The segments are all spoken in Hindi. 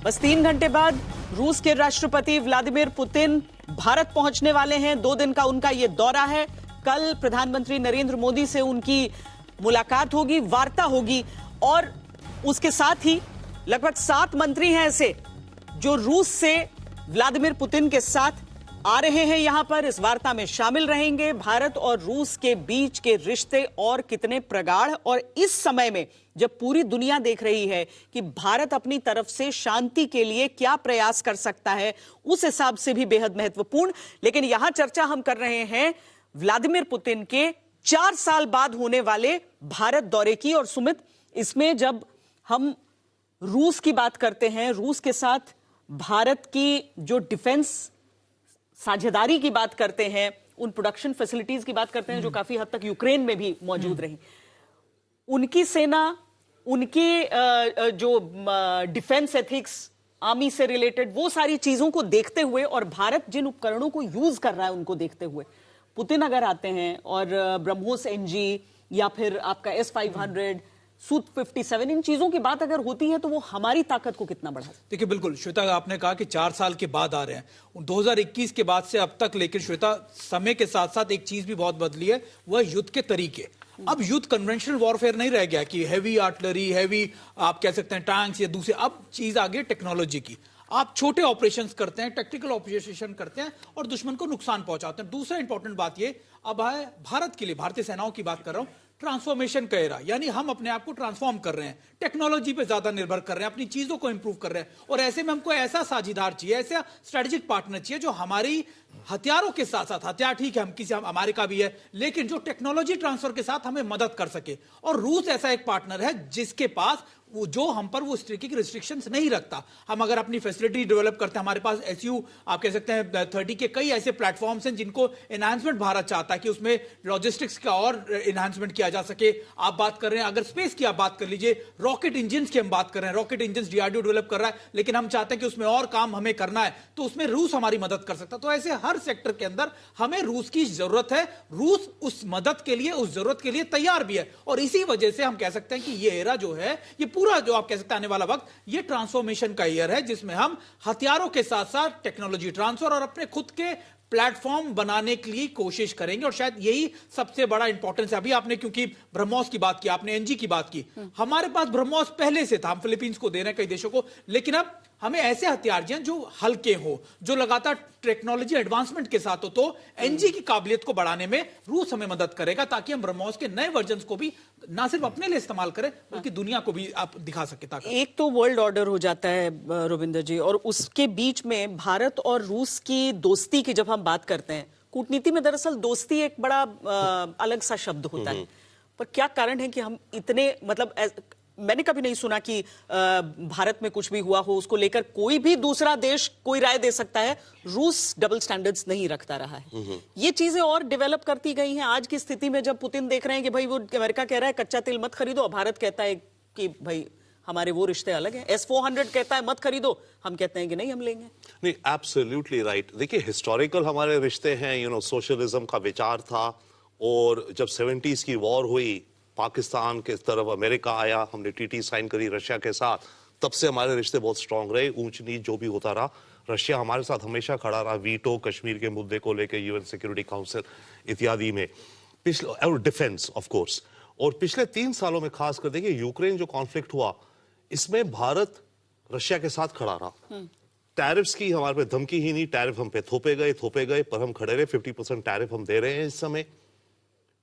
बस 3 घंटे बाद रूस के राष्ट्रपति व्लादिमीर पुतिन भारत पहुंचने वाले हैं। 2 दिन का उनका ये दौरा है। कल प्रधानमंत्री नरेंद्र मोदी से उनकी मुलाकात होगी, वार्ता होगी और उसके साथ ही लगभग 7 मंत्री हैं ऐसे जो रूस से व्लादिमीर पुतिन के साथ आ रहे हैं, यहां पर इस वार्ता में शामिल रहेंगे। भारत और रूस के बीच के रिश्ते और कितने प्रगाढ़, और इस समय में जब पूरी दुनिया देख रही है कि भारत अपनी तरफ से शांति के लिए क्या प्रयास कर सकता है, उस हिसाब से भी बेहद महत्वपूर्ण। लेकिन यहां चर्चा हम कर रहे हैं व्लादिमीर पुतिन के 4 साल बाद होने वाले भारत दौरे की। और सुमित, इसमें जब हम रूस की बात करते हैं, रूस के साथ भारत की जो डिफेंस साझेदारी की बात करते हैं, उन प्रोडक्शन फैसिलिटीज की बात करते हैं जो काफी हद तक यूक्रेन में भी मौजूद रही, उनकी सेना, उनकी जो डिफेंस एथिक्स, आर्मी से रिलेटेड वो सारी चीजों को देखते हुए और भारत जिन उपकरणों को यूज कर रहा है उनको देखते हुए, पुतिन अगर आते हैं और ब्रह्मोस एनजी या फिर आपका S-500, Su-57, इन चीजों की बात अगर होती है तो वो हमारी ताकत को कितना बढ़ा? देखिए, बिल्कुल श्वेता, आपने कहा कि 4 साल के बाद आ रहे हैं 2021 के बाद से अब तक। लेकिन श्वेता, समय के साथ साथ एक चीज भी बहुत बदली है, वह युद्ध के तरीके। अब युद्ध कन्वेंशनल वॉरफेयर नहीं रह गया कि हैवी आर्टिलरी, हैवी आप कह सकते हैं टैंक्स या दूसरे। अब चीज आ गई टेक्नोलॉजी की। आप छोटे ऑपरेशंस करते हैं, टैक्टिकल ऑपरेशन करते हैं और दुश्मन को नुकसान पहुंचाते हैं। दूसरा इंपॉर्टेंट बात ये अब है भारत के लिए, भारतीय सेनाओं की बात कर रहा हूं, ट्रांसफॉर्मेशन का एरा, यानी हम अपने आप को ट्रांसफॉर्म कर रहे हैं, टेक्नोलॉजी पे ज्यादा निर्भर कर रहे हैं, अपनी चीजों को इंप्रूव कर रहे हैं। और ऐसे में हमको ऐसा साझीदार चाहिए, ऐसा स्ट्रेटेजिक पार्टनर चाहिए जो हमारी हथियारों के साथ साथ, हथियार ठीक है हम किसी हमारे का भी है, लेकिन जो टेक्नोलॉजी ट्रांसफर के साथ हमें मदद कर सके। और रूस ऐसा एक पार्टनर है जिसके पास वो जो हम पर वो तरीके की रिस्ट्रिक्शंस नहीं रखता। हम अगर अपनी फैसिलिटी डेवलप करते हैं, हमारे पास SU आप कह सकते हैं 30 के कई ऐसे प्लेटफॉर्म्स हैं जिनको एनहांसमेंट भारत चाहता है कि उसमें लॉजिस्टिक्स का और एनहांसमेंट किया जा सके। आप बात कर रहे हैं अगर स्पेस की, आप बात कर लीजिए, रॉकेट इंजन की हम बात कर रहे हैं, रॉकेट इंजन DRDO डेवलप कर रहा है, लेकिन हम चाहते हैं कि उसमें और काम हमें करना है, तो उसमें रूस हमारी मदद कर सकता है। तो ऐसे हर सेक्टर के अंदर हमें रूस की जरूरत है। रूस उस मदद के लिए, उस जरूरत के लिए तैयार भी है। और इसी वजह से हम कह सकते हैं कि ये एरा जो है, ये पूरा जो आप कह सकते हैं आने वाला वक्त, ये ट्रांसफॉर्मेशन का ईयर है जिसमें हम हथियारों के साथ साथ टेक्नोलॉजी ट्रांसफर और अपने खुद के प्लेटफॉर्म बनाने के लिए कोशिश करेंगे। और शायद यही सबसे बड़ा इंपॉर्टेंस है। अभी आपने क्योंकि ब्रह्मोस की बात की, आपने NG की बात की, हमारे पास ब्रह्मोस पहले से था, हम फिलीपींस को दे रहे हैं, कई देशों को, लेकिन अब हमें ऐसे हथियार चाहिए जो हल्के हो, जो लगातार टेक्नोलॉजी एडवांसमेंट के साथ हो। तो NG की काबिलियत को बढ़ाने में रूस हमें मदद करेगा ताकि हम ब्रह्मोस के नए वर्जन को भी ना सिर्फ अपने लिए इस्तेमाल करें बल्कि दुनिया को भी आप दिखा सके ताकत। एक तो वर्ल्ड ऑर्डर हो जाता है रविंदर जी, और उसके बीच में भारत और रूस की दोस्ती की जब हम बात करते हैं, कूटनीति में दरअसल दोस्ती एक बड़ा अलग सा शब्द होता है, पर क्या कारण है कि हम इतने, मतलब मैंने कभी नहीं सुना कि भारत में कुछ भी हुआ हो उसको लेकर कोई भी दूसरा देश कोई राय दे सकता है। रूस डबल स्टैंडर्ड्स नहीं रखता रहा है। ये चीजें और डेवलप करती गई हैं आज की स्थिति में, जब पुतिन देख रहे हैं कि भाई वो अमेरिका कह रहा है कच्चा तेल मत खरीदो, और भारत कहता है कि भाई हमारे वो रिश्ते अलग हैं। S-400 कहता है मत खरीदो, हम कहते हैं कि नहीं हम लेंगे। नहीं, एब्सोल्युटली राइट। देखिए, हिस्टोरिकल हमारे रिश्ते हैं, सोशलिज्म का विचार था, और जब 70s की वॉर हुई, पाकिस्तान के तरफ अमेरिका आया, हमने TT साइन करी रशिया के साथ, तब से हमारे रिश्ते बहुत स्ट्रांग रहे। ऊंच नीच जो भी होता रहा, रशिया हमारे साथ हमेशा खड़ा रहा, वीटो कश्मीर के मुद्दे को लेकर UN सिक्योरिटी काउंसिल इत्यादि में, और डिफेंस ऑफ कोर्स। और पिछले 3 सालों में खास कर देखिए, यूक्रेन जो कॉन्फ्लिक्ट हुआ, इसमें भारत रशिया के साथ खड़ा रहा। टैरिफ्स की हमारे पे धमकी ही नहीं, टैरिफ हम पे थोपे गए, पर हम खड़े रहे। 50% टैरिफ हम दे रहे हैं इस समय।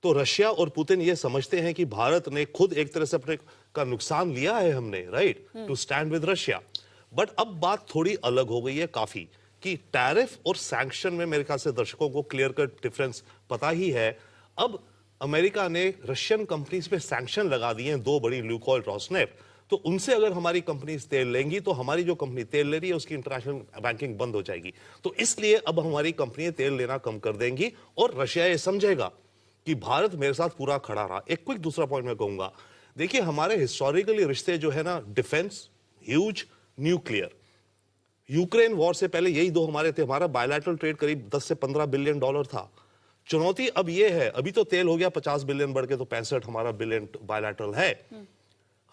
तो रशिया और पुतिन ये समझते हैं कि भारत ने खुद एक तरह से अपने का नुकसान लिया है हमने, right, to stand with Russia. But अब बात थोड़ी अलग हो गई है काफी, कि टैरिफ और सैंक्शन में मेरे ख्याल से दर्शकों को क्लियर कट डिफरेंस पता ही है। अब अमेरिका ने रशियन कंपनीज पे सैंक्शन लगा दिए हैं, 2 बड़ी, ल्यूकोइल, रोसनेफ्ट। तो उनसे अगर हमारी कंपनीज तेल लेंगी तो हमारी जो कंपनी तेल ले रही है उसकी इंटरनेशनल बैंकिंग बंद हो जाएगी। तो इसलिए अब हमारी कंपनियां तेल लेना कम कर देंगी और रशिया ये समझेगा कि भारत मेरे साथ पूरा खड़ा रहा। एक क्विक दूसरा पॉइंट मैं कहूंगा, देखिए हमारे हिस्टोरिकली रिश्ते जो है ना, defence, huge, nuclear. Ukraine war से पहले यही 2 हमारे थे। हमारा बायलैटरल ट्रेड करीब 10 से 15 बिलियन डॉलर था। चुनौती अब ये है, अभी तो तेल हो गया 50 बिलियन बढ़ के तो 65 हमारा बिलियन बायलैटरल है।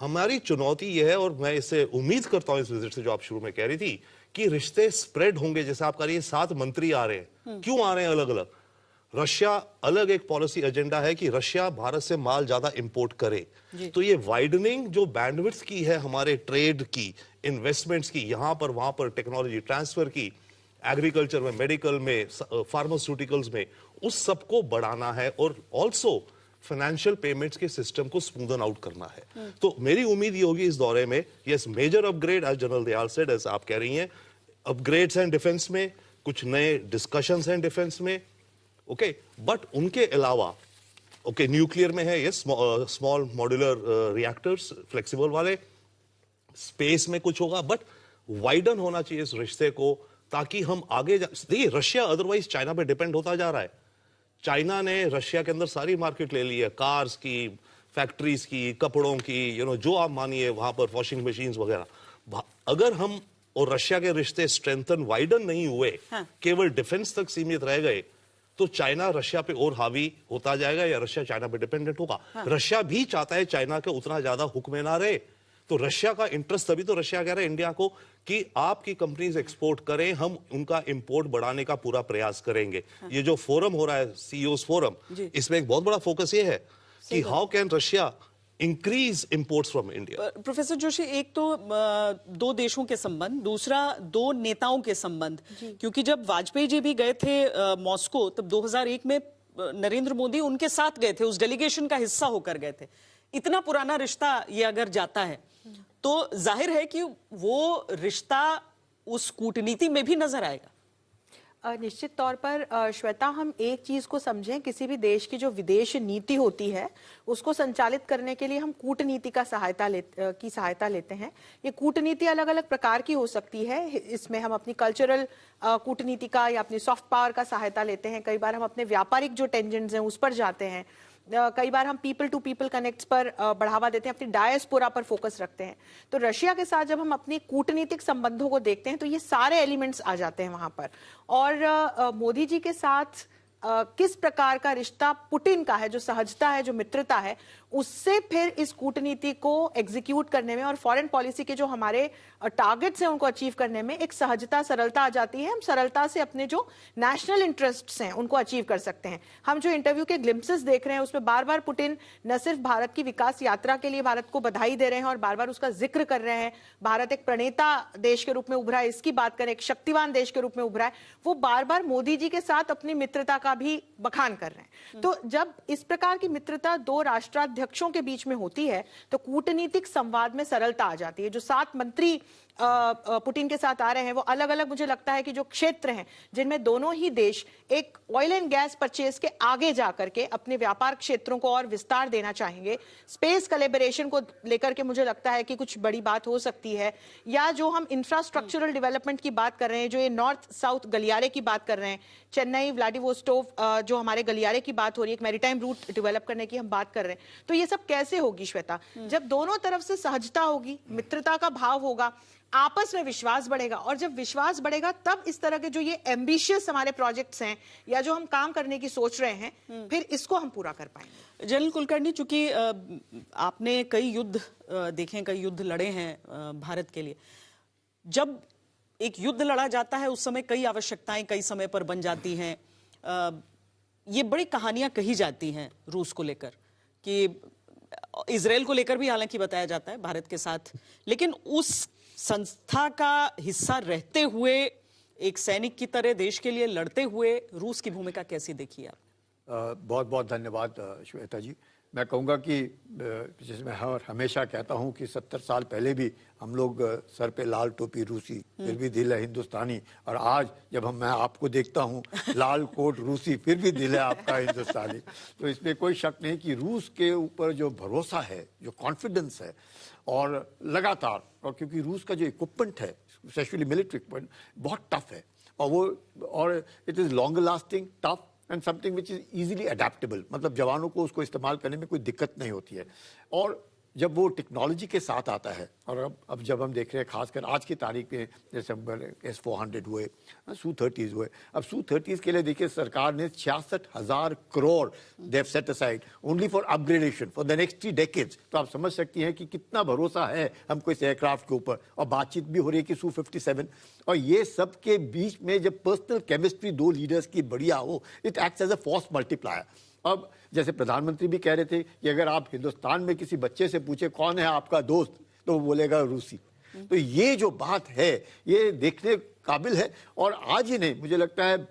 हमारी चुनौती यह है, और मैं इससे उम्मीद करता हूं इस विजिट से, जो आप शुरू में कह रही थी कि रिश्ते स्प्रेड होंगे। जैसे आप कह रही है 7 मंत्री आ रहे हैं, क्यों आ रहे हैं अलग अलग? रशिया अलग एक पॉलिसी एजेंडा है कि रशिया भारत से माल ज्यादा इंपोर्ट करे, तो ये वाइडनिंग जो बैंडविड्थ की है हमारे ट्रेड की, इन्वेस्टमेंट्स की, यहां पर वहां पर टेक्नोलॉजी ट्रांसफर की, एग्रीकल्चर में, मेडिकल में, फार्मास्यूटिकल्स में, उस सबको बढ़ाना है, और ऑल्सो फाइनेंशियल पेमेंट्स के सिस्टम को स्मूदन आउट करना है। तो मेरी उम्मीद ये होगी इस दौरे में, yes major upgrade as general Dayal said, ऐसा आप कह रही हैं, अपग्रेड्स हैं डिफेंस में, कुछ नए डिस्कशंस हैं डिफेंस में, ओके, बट उनके अलावा ओके न्यूक्लियर में है, yes small modular reactors flexible वाले, स्पेस में कुछ होगा, बट वाइडन होना चाहिए इस रिश्ते को, ताकि हम आगे देखिए रशिया अदरवाइज चाइना पे डिपेंड होता जा रहा है। चाइना ने रशिया के अंदर सारी मार्केट ले ली है, कार्स की, फैक्ट्रीज की, कपड़ों की, जो आप मानिए वहां पर वॉशिंग मशीन्स वगैरह। अगर हम और रशिया के रिश्ते स्ट्रेंथन वाइडन नहीं हुए, केवल डिफेंस तक सीमित रह गए, तो चाइना रशिया पे और हावी होता जाएगा, या रशिया चाइना पे डिपेंडेंट होगा। रशिया भी चाहता है चाइना के उतना ज्यादा हुक में ना रहे, तो रशिया का इंटरेस्ट, तभी तो रशिया कह रहा है इंडिया को कि आपकी कंपनीज एक्सपोर्ट करें, हम उनका इंपोर्ट बढ़ाने का पूरा प्रयास करेंगे। ये जो फोरम हो रहा है, सीईओस फोरम, इसमें एक बहुत बड़ा फोकस ये है कि how can Russia increase imports from India. Professor Joshi, एक तो दो देशों के संबंध, दूसरा दो नेताओं के संबंध, क्योंकि जब वाजपेयी जी भी गए थे मॉस्को, तब 2001 में नरेंद्र मोदी उनके साथ गए थे, उस डेलीगेशन का हिस्सा होकर गए थे। इतना पुराना रिश्ता ये अगर जाता है तो जाहिर है कि वो रिश्ता उस कूटनीति में भी नजर आएगा। निश्चित तौर पर श्वेता, हम एक चीज को समझें, किसी भी देश की जो विदेश नीति होती है उसको संचालित करने के लिए हम कूटनीति की सहायता लेते हैं। ये कूटनीति अलग अलग प्रकार की हो सकती है। इसमें हम अपनी कल्चरल कूटनीति का या अपनी सॉफ्ट पावर का सहायता लेते हैं, कई बार हम अपने व्यापारिक जो टेंजेंट्स हैं उस पर जाते हैं, कई बार हम पीपल टू पीपल कनेक्ट्स पर बढ़ावा देते हैं, अपनी डायस्पोरा पर फोकस रखते हैं। तो रशिया के साथ जब हम अपनी कूटनीतिक संबंधों को देखते हैं तो ये सारे एलिमेंट्स आ जाते हैं वहां पर। और मोदी जी के साथ किस प्रकार का रिश्ता पुतिन का है, जो सहजता है, जो मित्रता है, उससे फिर इस कूटनीति को एग्जीक्यूट करने में और फॉरेन पॉलिसी के जो हमारे टारगेट्स हैं उनको अचीव करने में एक सहजता, सरलता आ जाती है। हम सरलता से अपने जो नेशनल इंटरेस्ट्स हैं उनको अचीव कर सकते हैं। हम जो इंटरव्यू के ग्लिम्पसेस देख रहे हैं उसमें बार बार पुतिन न सिर्फ भारत की विकास यात्रा के लिए भारत को बधाई दे रहे हैं और बार बार उसका जिक्र कर रहे हैं, भारत एक प्रणेता देश के रूप में उभरा है, इसकी बात करें, एक शक्तिवान देश के रूप में उभरा है, वो बार बार मोदी जी के साथ अपनी मित्रता का भी बखान कर रहे हैं। तो जब इस प्रकार की मित्रता दो राष्ट्राध्यक्षों के बीच में होती है तो कूटनीतिक संवाद में सरलता आ जाती है। जो 7 मंत्री पुतिन के साथ आ रहे हैं वो अलग अलग, मुझे लगता है कि जो क्षेत्र हैं जिनमें दोनों ही देश एक ऑयल एंड गैस परचेज के आगे जाकर के अपने व्यापार क्षेत्रों को और विस्तार देना चाहेंगे। स्पेस कोलैबोरेशन को लेकर के मुझे लगता है कि कुछ बड़ी बात हो सकती है, या जो हम इंफ्रास्ट्रक्चरल डेवलपमेंट की बात कर रहे हैं, जो ये नॉर्थ साउथ गलियारे की बात कर रहे हैं, चेन्नई व्लादिवोस्टोक जो हमारे गलियारे की बात हो रही है, एक मैरीटाइम रूट डेवलप करने की हम बात कर रहे हैं, तो ये सब कैसे होगी श्वेता? जब दोनों तरफ से सहजता होगी, मित्रता का भाव होगा, आपस में विश्वास बढ़ेगा, और जब विश्वास बढ़ेगा तब इस तरह के जो ये एम्बिशियस हमारे प्रोजेक्ट्स हैं या जो हम काम करने की सोच रहे हैं फिर इसको हम पूरा कर पाएंगे। जनरल कुलकर्णी, चूंकि आपने कई युद्ध देखे, कई युद्ध लड़े हैं भारत के लिए, जब एक युद्ध लड़ा जाता है उस समय कई आवश्यकताएं कई समय पर बन जाती हैं। ये बड़ी कहानियां कही जाती हैं रूस को लेकर, कि इजराइल को लेकर भी हालांकि बताया जाता है भारत के साथ, लेकिन उस संस्था का हिस्सा रहते हुए, एक सैनिक की तरह देश के लिए लड़ते हुए रूस की भूमिका कैसी देखी आप? बहुत बहुत धन्यवाद श्वेता जी। मैं कहूँगा कि जैसे मैं हमेशा कहता हूँ कि 70 साल पहले भी हम लोग सर पे लाल टोपी रूसी, फिर भी दिल है हिंदुस्तानी, और आज जब मैं आपको देखता हूँ लाल कोट रूसी, फिर भी दिल है आपका हिंदुस्तानी। तो इसमें कोई शक नहीं कि रूस के ऊपर जो भरोसा है, जो कॉन्फिडेंस है, और लगातार, और क्योंकि रूस का जो इक्विपमेंट है, स्पेशली मिलिट्री इक्विपमेंट, बहुत टफ है, और it is long lasting, tough and something which is easily adaptable, मतलब जवानों को उसको इस्तेमाल करने में कोई दिक्कत नहीं होती है। और जब वो टेक्नोलॉजी के साथ आता है, और अब जब हम देख रहे हैं खासकर आज की तारीख में, जैसे S-400 हुए, Su-30s हुए, अब Su-30s के लिए देखिए सरकार ने 66,000 करोड़ देव set aside only for upgradation for the next 3 decades. तो आप समझ सकती हैं कि कितना भरोसा है हमको इस एयरक्राफ्ट के ऊपर, और बातचीत भी हो रही है कि Su-57, और ये सब के बीच में जब पर्सनल केमिस्ट्री दो लीडर्स की बढ़िया हो, it acts as a force multiplier. अब जैसे प्रधानमंत्री भी कह रहे थे कि अगर आप हिंदुस्तान में किसी बच्चे से पूछे कौन है आपका दोस्त, तो वो बोलेगा रूसी। तो ये जो बात है ये देखने काबिल है, और आज ही नहीं, मुझे लगता है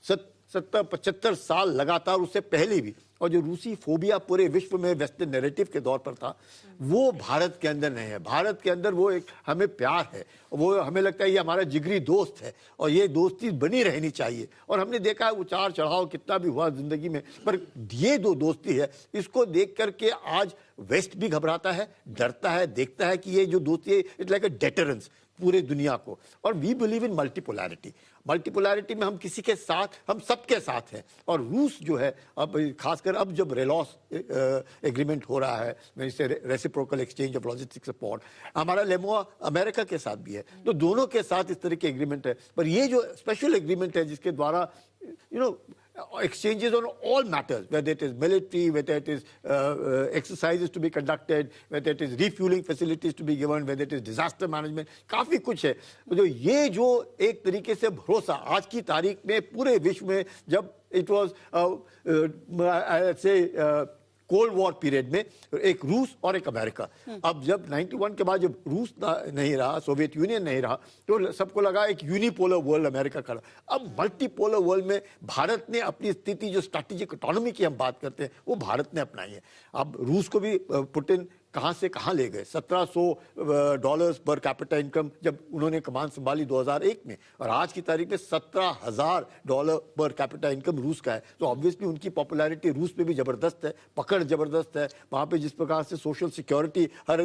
70-75 साल लगातार, उससे पहले भी, और जो रूसी फोबिया पूरे विश्व में वेस्टर्न नैरेटिव के दौर पर था, वो भारत के अंदर नहीं है। भारत के अंदर वो एक हमें प्यार है, वो हमें लगता है ये हमारा जिगरी दोस्त है, और ये दोस्ती बनी रहनी चाहिए। और हमने देखा है उतार चढ़ाव कितना भी हुआ जिंदगी में, पर ये दो दोस्ती है, इसको देख करके आज वेस्ट भी घबराता है, डरता है, देखता है कि ये जो दोस्ती है इट्स लाइक अ डेटरेंस पूरे दुनिया को। और we believe in multipolarity. Multipolarity में हम किसी के साथ, हम सबके साथ हैं। और रूस जो है, अब खासकर अब जब रेलॉस एग्रीमेंट हो रहा है, reciprocal exchange of logistic support, हमारा लेमोआ अमेरिका के साथ भी है, तो दोनों के साथ इस तरह के एग्रीमेंट है। पर ये जो स्पेशल एग्रीमेंट है जिसके द्वारा exchanges on all matters, whether it is military, whether it is exercises to be conducted, whether it is refueling facilities to be given, whether it is disaster management, काफी कुछ है। तो ये जो एक तरीके से भरोसा आज की तारीख में पूरे विश्व में, जब इट वॉज से कोल्ड वॉर पीरियड में एक रूस और एक अमेरिका, अब जब 91 के बाद जब रूस नहीं रहा, सोवियत यूनियन नहीं रहा, तो सबको लगा एक यूनिपोलर वर्ल्ड अमेरिका का। अब मल्टीपोलर वर्ल्ड में भारत ने अपनी स्थिति, जो स्ट्रैटेजिक ऑटोनॉमी की हम बात करते हैं, वो भारत ने अपनाई है। अब रूस को भी पुतिन कहां से कहां ले गए। $1700 पर कैपिटा इनकम जब उन्होंने कमान संभाली 2001 में, और आज की तारीख में $17,000 पर कैपिटा इनकम रूस का है। तो ऑब्वियसली उनकी पॉपुलैरिटी रूस में भी जबरदस्त है, पकड़ जबरदस्त है। वहां पे जिस प्रकार से सोशल सिक्योरिटी हर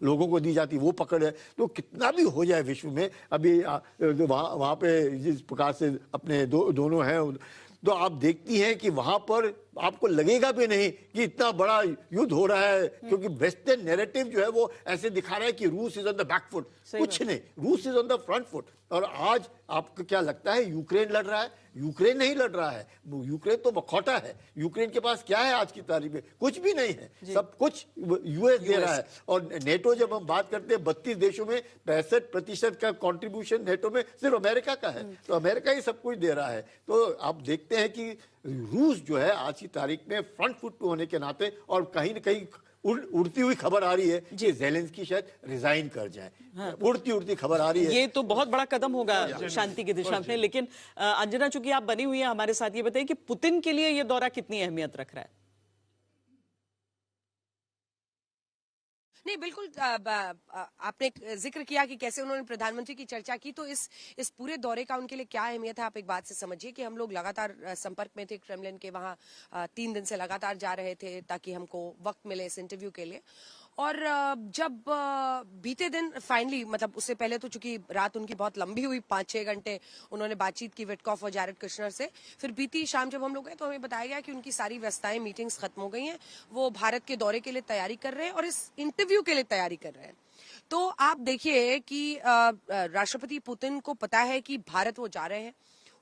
लोगों को दी जाती, वो पकड़ है। तो कितना भी हो जाए विश्व में, अभी वहां पे जिस प्रकार से अपने दोनों हैं, तो आप देखती हैं कि वहां पर आपको लगेगा भी नहीं कि इतना बड़ा युद्ध हो रहा है, क्योंकि वेस्टर्न नैरेटिव जो है वो ऐसे दिखा रहा है कि रूस is on the back foot. कुछ नहीं, रूस is on the front foot. और आज आपको क्या लगता है यूक्रेन लड़ रहा है? यूक्रेन नहीं लड़ रहा है, यूक्रेन तो मखौटा है। यूक्रेन के पास क्या है आज की तारीख में? कुछ भी नहीं है, सब कुछ यूएस दे रहा है। और नेटो जब हम बात करते हैं, 32 देशों में 65% का कंट्रीब्यूशन नेटो में सिर्फ अमेरिका का है, तो अमेरिका ही सब कुछ दे रहा है। तो आप देखते हैं कि रूस जो है आज की तारीख में फ्रंट फुट पे होने के नाते, और कहीं न कहीं उड़ती हुई खबर आ रही है कि ज़ेलेंस्की शायद रिजाइन कर जाए। हाँ। उड़ती खबर आ रही है। ये तो बहुत बड़ा कदम होगा शांति की दिशा में। लेकिन अंजना, चूंकि आप बनी हुई है हमारे साथ, ये बताइए कि पुतिन के लिए ये दौरा कितनी अहमियत रख रहा है? नहीं, बिल्कुल आपने जिक्र किया कि कैसे उन्होंने प्रधानमंत्री की चर्चा की, तो इस पूरे दौरे का उनके लिए क्या अहमियत है। आप एक बात से समझिए कि हम लोग लगातार संपर्क में थे क्रेमलिन के, वहां 3 दिन से लगातार जा रहे थे ताकि हमको वक्त मिले इस इंटरव्यू के लिए। और जब बीते दिन फाइनली, मतलब उससे पहले तो चूंकि रात उनकी बहुत लंबी हुई, 5-6 घंटे उन्होंने बातचीत की विटकॉफ और जैरेड कुशनर से। फिर बीती शाम जब हम लोग गए तो हमें बताया गया कि उनकी सारी व्यस्तताएं, मीटिंग्स खत्म हो गई हैं, वो भारत के दौरे के लिए तैयारी कर रहे हैं और इस इंटरव्यू के लिए तैयारी कर रहे हैं। तो आप देखिए कि राष्ट्रपति पुतिन को पता है कि भारत वो जा रहे हैं।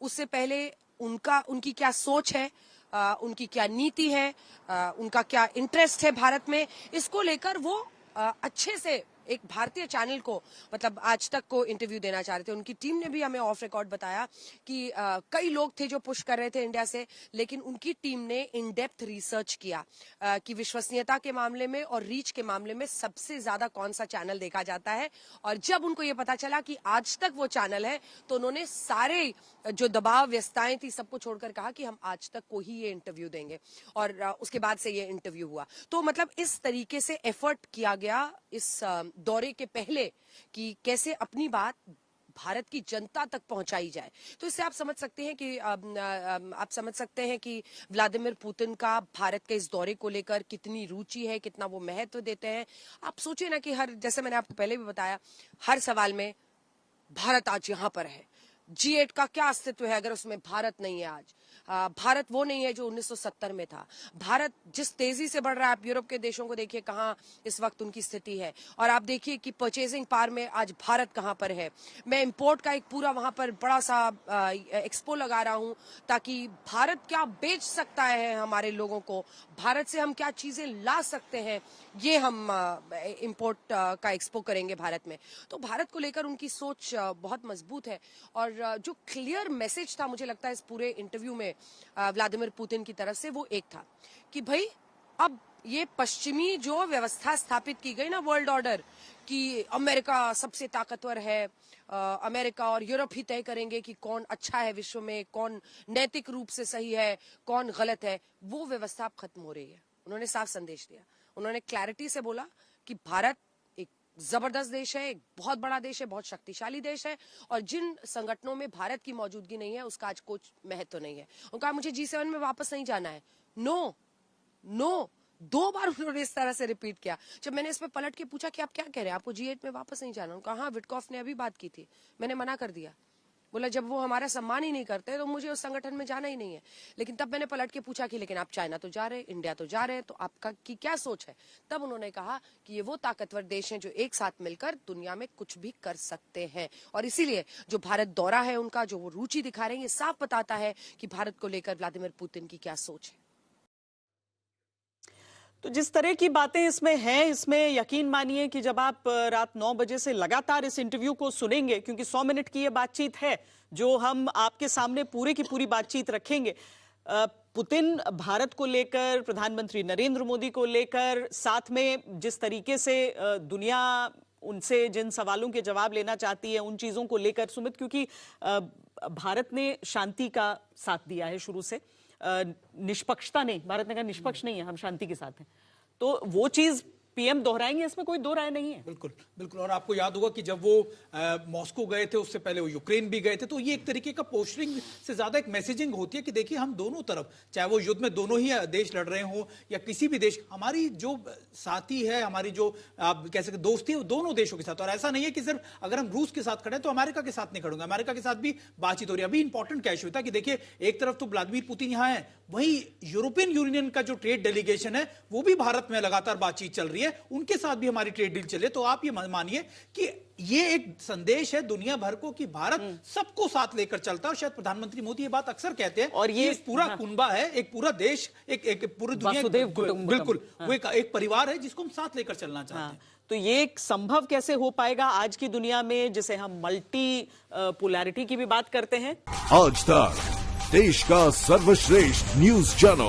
उससे पहले उनकी क्या सोच है, उनकी क्या नीति है, उनका क्या इंटरेस्ट है भारत में, इसको लेकर वो अच्छे से एक भारतीय चैनल को, मतलब आज तक को इंटरव्यू देना चाह रहे थे। उनकी टीम ने भी हमें ऑफ रिकॉर्ड बताया कि कई लोग थे जो पुश कर रहे थे इंडिया से, लेकिन उनकी टीम ने इन डेप्थ रिसर्च किया कि विश्वसनीयता के मामले में और रीच के मामले में सबसे ज्यादा कौन सा चैनल देखा जाता है। और जब उनको ये पता चला कि आज तक वो चैनल है, तो उन्होंने सारे जो दबाव, व्यस्तताएं थी, सबको छोड़कर कहा कि हम आज तक को ही ये इंटरव्यू देंगे। और उसके बाद से ये इंटरव्यू हुआ। तो मतलब इस तरीके से एफर्ट किया गया इस दौरे के पहले कि कैसे अपनी बात भारत की जनता तक पहुंचाई जाए। तो इससे आप समझ सकते हैं कि व्लादिमीर पुतिन का भारत के इस दौरे को लेकर कितनी रुचि है, कितना वो महत्व देते हैं। आप सोचिए ना कि जैसे मैंने आपको पहले भी बताया, हर सवाल में भारत आज यहां पर है। G8 का क्या अस्तित्व है अगर उसमें भारत नहीं है आज? भारत वो नहीं है जो 1970 में था। भारत जिस तेजी से बढ़ रहा है, आप यूरोप के देशों को देखिए कहाँ इस वक्त उनकी स्थिति है, और आप देखिए कि परचेजिंग पावर में आज भारत कहाँ पर है। मैं इंपोर्ट का एक पूरा वहां पर बड़ा सा एक्सपो लगा रहा हूं ताकि भारत क्या बेच सकता है हमारे लोगों को, भारत से हम क्या चीजें ला सकते हैं, ये हम इंपोर्ट का एक्सपो करेंगे भारत में। तो भारत को लेकर उनकी सोच बहुत मजबूत है, और जो क्लियर मैसेज था मुझे लगता है इस पूरे इंटरव्यू में व्लादिमीर पुतिन की तरफ से, वो एक था कि भाई अब ये पश्चिमी जो व्यवस्था स्थापित की गई ना, वर्ल्ड ऑर्डर, कि अमेरिका सबसे ताकतवर है, अमेरिका और यूरोप ही तय करेंगे कि कौन अच्छा है विश्व में, कौन नैतिक रूप से सही है, कौन गलत है, वो व्यवस्था अब खत्म हो रही है। उन्होंने साफ संदेश दिया, उन्होंने क्लैरिटी से बोला कि भारत एक जबरदस्त देश है, एक बहुत बड़ा देश है, बहुत शक्तिशाली देश है, और जिन संगठनों में भारत की मौजूदगी नहीं है उसका आज कुछ महत्व नहीं है। उनका मुझे G7 में वापस नहीं जाना है, नो नो, 2 बार उन्होंने इस तरह से रिपीट किया। जब मैंने इस पे पलट के पूछा कि आप क्या कह रहे हैं, आपको G8 में वापस नहीं जाना, उनका हाँ विटकॉफ ने अभी बात की थी, मैंने मना कर दिया, बोला जब वो हमारा सम्मान ही नहीं करते तो मुझे उस संगठन में जाना ही नहीं है। लेकिन तब मैंने पलट के पूछा कि लेकिन आप चाइना तो जा रहे हैं, इंडिया तो जा रहे हैं, तो आपका की क्या सोच है? तब उन्होंने कहा कि ये वो ताकतवर देश हैं जो एक साथ मिलकर दुनिया में कुछ भी कर सकते हैं, और इसीलिए जो भारत दौरा है उनका, जो वो रुचि दिखा रहे हैं, ये साफ बताता है कि भारत को लेकर व्लादिमीर पुतिन की क्या सोच है। तो जिस तरह की बातें इसमें हैं, इसमें यकीन मानिए कि जब आप रात 9 बजे से लगातार इस इंटरव्यू को सुनेंगे, क्योंकि 100 मिनट की ये बातचीत है जो हम आपके सामने पूरे की पूरी बातचीत रखेंगे, पुतिन भारत को लेकर, प्रधानमंत्री नरेंद्र मोदी को लेकर, साथ में जिस तरीके से दुनिया उनसे जिन सवालों के जवाब लेना चाहती है उन चीजों को लेकर, सुमित, क्योंकि भारत ने शांति का साथ दिया है शुरू से, निष्पक्षता नहीं, भारत ने कहा निष्पक्ष नहीं है, हम शांति के साथ हैं, तो वो चीज पीएम दोहराएंगे, इसमें कोई दो राय नहीं है। बिल्कुल बिल्कुल। और आपको याद होगा कि जब वो मॉस्को गए थे, उससे पहले वो यूक्रेन भी गए थे, तो ये एक तरीके का पोस्टरिंग से ज्यादा एक मैसेजिंग होती है कि देखिए हम दोनों तरफ, चाहे वो युद्ध में दोनों ही देश लड़ रहे हो या किसी भी देश, हमारी जो साथी है, हमारी जो आप कह सकते दोस्ती है, वो दोनों देशों के साथ। और ऐसा नहीं है कि सिर्फ अगर हम रूस के साथ खड़े तो अमेरिका के साथ नहीं खड़ेंगे, अमेरिका के साथ भी बातचीत हो रही है। अभी इंपॉर्टेंट क्या हुआ था कि देखिए एक तरफ तो व्लादिमीर पुतिन यहाँ है, वहीं यूरोपियन यूनियन का जो ट्रेड डेलीगेशन है वो भी भारत में लगातार बातचीत चल रही है, उनके साथ भी हमारी ट्रेड डील चले। तो आप ये मानिए कि ये एक संदेश है दुनिया भर को कि भारत सबको साथ लेकर चलता है, और शायद प्रधानमंत्री मोदी ये बात अक्सर कहते हैं, और ये पूरा कुनबा है, एक पूरा देश, एक पूरी दुनिया, बिल्कुल वो एक परिवार है जिसको हम साथ लेकर चलना चाहते हैं। तो ये एक संभव कैसे हो पाएगा आज की दुनिया में, जिसे हम मल्टी पोलैरिटी की भी बात करते हैं। आज तक देश का सर्वश्रेष्ठ न्यूज चैनल